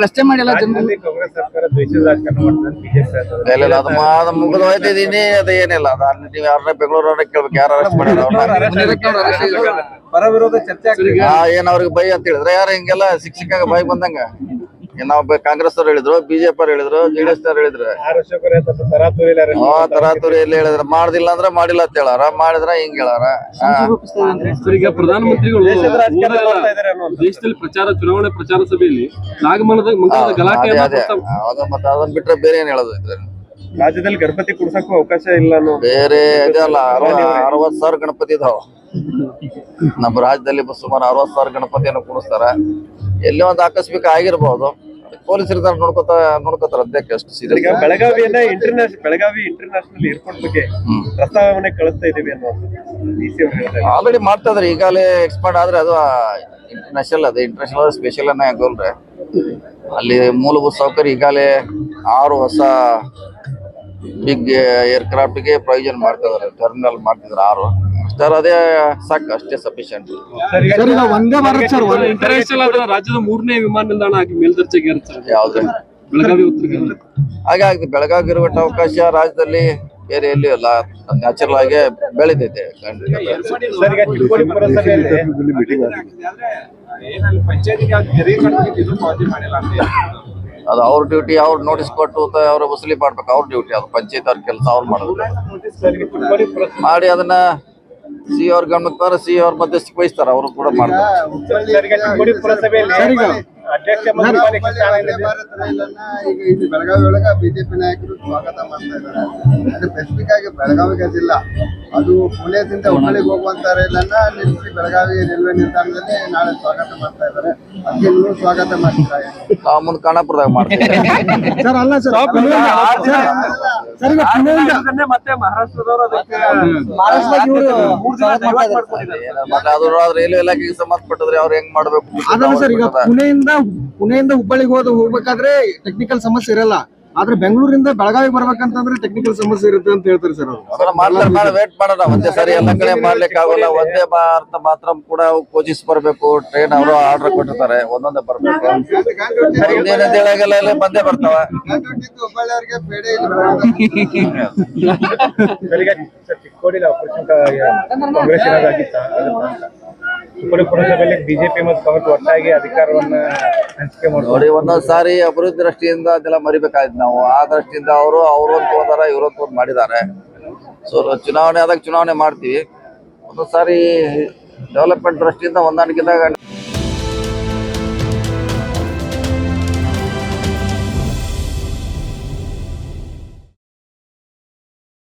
ಪ್ರಶ್ನೆ ಮಾಡಿಲ್ಲ ರಾಜ್ಯದಲ್ಲಿ ಕಾಂಗ್ರೆಸ್ ಸರ್ಕಾರ ದ್ವೇಷದ ರಾಜಕಾರಣ ಮಾಡ್ತಾರೆ ಬಿಜೆಪಿ ಇಲ್ಲ ಅದು ಮುಗಿದು ಹೋಯ್ತಿದೀನಿ ಅದು ಏನಿಲ್ಲ ಅದು ಅಲ್ಲಿ ನೀವು ಯಾರನ್ನ ಬೆಂಗಳೂರವ್ರನ್ನ ಕೇಳ್ಬೇಕು ಯಾರು ಅರೆಸ್ಟ್ ಮಾಡ್ಯಾರ ಪರ ವಿರೋಧ ಚರ್ಚೆ ಆಗ್ತದೆ. ಏನ್ ಅವ್ರಿಗೆ ಬೈ ಅಂತ ಹೇಳಿದ್ರೆ ಯಾರು ಹಿಂಗೆಲ್ಲ ಶಿಕ್ಷಕ ಬೈ ಬಂದಂಗ ನಾವು ಕಾಂಗ್ರೆಸ್ ಅವ್ರು ಹೇಳಿದ್ರು ಬಿಜೆಪಿ ಅವ್ರು ಹೇಳಿದ್ರು ಜೆಡಿಎಸ್ ಅವ್ರು ಹೇಳಿದ್ರು ತರಾತುರಿಯಲ್ಲಿ ಹೇಳಿದ್ರು ಮಾಡ್ದಿಲ್ಲ ಅಂದ್ರೆ ಮಾಡಿಲ್ಲ ಅಂತ ಹೇಳಾರ ಮಾಡಿದ್ರ ಹಿಂಗ್ ಹೇಳಾರ. ಈಗ ಪ್ರಧಾನಮಂತ್ರಿಗಳು ದೇಶದಲ್ಲಿ ಚುನಾವಣೆ ಪ್ರಚಾರ ಸಭೆಯಲ್ಲಿ ನಾಗಮಂಗಲದ ಗಲಾಟೆ ಮತ್ತೆ ಅದನ್ನ ಬಿಟ್ರೆ ಬೇರೆ ಏನ್ ಹೇಳೋದು ಇದ್ರಲ್ಲಿ ರಾಜ್ಯದಲ್ಲಿ ಗಣಪತಿ ಕುಡ್ಸಕ್ಕೂ ಅವಕಾಶ ಇಲ್ಲ ಅನ್ನೋ ಬೇರೆ ಇದಲ್ಲ 60,000 ಗಣಪತಿ ಇದಾವ ನಮ್ಮ ರಾಜ್ಯದಲ್ಲಿ ಸುಮಾರು 60,000 ಗಣಪತಿಯನ್ನು ಕೂಡಿಸ್ತಾರ. ಎಲ್ಲಿ ಒಂದು ಆಕಸ್ಮಿಕ ಆಗಿರ್ಬೋದು ಪೊಲೀಸರು ನೋಡ್ಕೋತಾರ ಅಧ್ಯಕ್ಷ ಅಷ್ಟು ಸೀರಿಯಸ್. ಈಗ ಬೆಳಗಾವಿ ಇಂಟರ್ನ್ಯಾಷನಲ್ ಏರ್ಪೋರ್ಟ್ ಬಗ್ಗೆ ಪ್ರಸ್ತಾವನೆ ಕಳಿಸ್ತಾ ಇದೀವಿ ಅನ್ನೋದು ಆಲ್ರೆಡಿ ಮಾಡ್ತಾ ಇದಾರೆ. ಈಗಾಗಲೇ ಎಕ್ಸ್ಪರ್ಟ್ ಆದ್ರೆ ಅದು ಇಂಟರ್ನ್ಯಾಷನಲ್ ಸ್ಪೆಷಲ್ ಅನ್ನ ಗೋಲ್ರೆ ಅಲ್ಲಿ ಮೂಲಭೂತ ಸೌಕರ್ಯ ಈಗಾಗಲೇ 6 ಹೊಸ ಬಿಗ್ ಏರ್ಕ್ರಾಫ್ಟ್ ಗೆ ಪ್ರಯೋಜನ ಮಾಡ್ತಾ ಇದಾರೆ. ಟರ್ಮಿನಲ್ ಮಾಡ್ತಿದಾರೆ 6 ಸರ್. ಅದೇ ಸಾಕು, ಅಷ್ಟೇ ಸಫಿಶಿಯಂಟ್. ಒಂದೇ ಭಾರತ್ ಸರ್ ಇಂಟರ್ನ್ಯಾಷನಲ್ ರಾಜ್ಯದ 3ನೇ ವಿಮಾನ ನಿಲ್ದಾಣ ಆಗಿ ಮೇಲ್ದರ್ಜೆಗೆ ಯಾವ್ದು ಬೆಳಗಾವಿ ಉತ್ತರ ಹಾಗೆ ಆಗಿದೆ. ಬೆಳಗಾವಿ ಇರುವಂತ ಅವಕಾಶ ರಾಜ್ಯದಲ್ಲಿ ಬೇರೆ ಎಲ್ಲಿ ಇಲ್ಲ, ನ್ಯಾಚುರಲ್ ಆಗಿ ಬೆಳಿತೈತೆ. ಅದು ಅವ್ರ ಡ್ಯೂಟಿ, ಅವ್ರ ನೋಟಿಸ್ ಕೊಟ್ಟು ಅವ್ರ ವಸೂಲಿ ಮಾಡ್ಬೇಕು. ಅವ್ರ ಡ್ಯೂಟಿ ಅದು, ಪಂಚಾಯತ್ ಅವ್ರ ಕೆಲಸ ಅವ್ರು ಮಾಡೋದು. ಮಾಡಿ ಅದನ್ನ ಸಿ ಅವ್ರ ಗಮನಕ್ಕೆ ತಂದ್ರೆ ಸಿ ಅವ್ರ ಮಧ್ಯಸ್ಥಿಕೆ ವಹಿಸ್ತಾರ, ಅವರು ಕೂಡ ಮಾಡ್ತಾರೆ. ಬೆಳಗಾವಿ ಒಳಗ ಬಿಜೆಪಿ ನಾಯಕರು ಸ್ವಾಗತ ಮಾಡ್ತಾ ಇದ್ದಾರೆ. ಅಂದ್ರೆ ಸ್ಪೆಸಿಫಿಕ್ ಆಗಿ ಬೆಳಗಾವಿಗೆ ಅದಿಲ್ಲ, ಅದು ಪುಣೆದಿಂದ ಹುಬ್ಬಳ್ಳಿಗೆ ಹೋಗುವಂತ ರೈಲನ್ನ ನಿಲ್ಲಿಸಿ ಬೆಳಗಾವಿ ರೈಲ್ವೆ ನಿಲ್ದಾಣದಲ್ಲಿ ನಾಳೆ ಸ್ವಾಗತ ಮಾಡ್ತಾ ಇದ್ದಾರೆ. ಅದಕ್ಕೆ ನೀವು ಸ್ವಾಗತ ಮಾಡ್ತೀರಾ? ನಾವು ಮುಂದೆ ಖಾನಾಪುರದಾಗ ಮಾಡ್ತೀವಿ. ಮತ್ತೆ ಮಹಾರಾಷ್ಟ್ರದವರು ಮತ್ತೆ ಅದು ರೈಲ್ವೆ ಇಲಾಖೆಗೆ ಸಂಬಂಧಪಟ್ಟದ್ರೆ ಅವ್ರು ಹೆಂಗ್ ಮಾಡ್ಬೇಕು. ಪುಣೆಯಿಂದ ಹುಬ್ಬಳ್ಳಿಗೆ ಹೋಗ್ಬೇಕಾದ್ರೆ ಟೆಕ್ನಿಕಲ್ ಸಮಸ್ಯೆ ಇರಲ್ಲ, ಆದ್ರೆ ಬೆಂಗಳೂರಿಂದ ಬೆಳಗಾವಿಗೆ ಬರ್ಬೇಕಂತಂದ್ರೆ ಟೆಕ್ನಿಕಲ್ ಸಮಸ್ಯೆ ಇರುತ್ತೆ ಅಂತ ಹೇಳ್ತಾರೆ ಸರ್ ಅವರು. ಮಾಡ್ತಾರೆ, ವೇಟ್ ಮಾಡೋಣ. ಒಂದೇ ಸರಿ ಎಲ್ಲ ಕಡೆ ಮಾಡ್ಲಿಕ್ಕೆ ಆಗೋಲ್ಲ. ಒಂದೇ ಭಾರತ ಮಾತ್ರ ಕೂಡ ಕೋಚಿಸ್ ಬರ್ಬೇಕು. ಟ್ರೈನ್ ಅವರು ಆರ್ಡರ್ ಕೊಟ್ಟಿರ್ತಾರೆ, ಒಂದೊಂದೇ ಬರ್ಬೇಕು. ಒಂದೇನಂತ ಹೇಳಾಗಲ್ಲ, ಎಲ್ಲ ಬಂದೇ ಬರ್ತಾವ. ಹುಬ್ಬಳ್ಳಿಯವರಿಗೆ ಬೇಡ ಚಿಕ್ಕೋಡಿಲಿ ಆಪರೇಷನ್ ಕಾಂಗ್ರೆಸ್ ಏನಾಗಿತ್ತ ಚಿಕ್ಕೋಡಿ ಪುರಸಭೆಯಲ್ಲಿ ಬಿಜೆಪಿ ಮತ್ತು ಕಾಂಗ್ರೆಸ್ ಒಟ್ಟಾಗಿ ಅಧಿಕಾರವನ್ನ ಹಂಚಿಕೆ ನೋಡಿ. ಒಂದೊಂದ್ ಸಾರಿ ಅಭಿವೃದ್ಧಿ ದೃಷ್ಟಿಯಿಂದ ಅದೆಲ್ಲ ಮರಿಬೇಕಾಯ್ತು ನಾವು. ಆ ದೃಷ್ಟಿಯಿಂದ ಅವರು ಹೋದಾರ ಇವ್ರು ಮಾಡಿದ್ದಾರೆ. ಸೊ ಚುನಾವಣೆ ಆದಾಗ ಚುನಾವಣೆ ಮಾಡ್ತೀವಿ. ಒಂದೊಂದ್ ಸಾರಿ ಡೆವಲಪ್ಮೆಂಟ್ ದೃಷ್ಟಿಯಿಂದ ಹೊಂದಾಣಿಕೆದಾಗ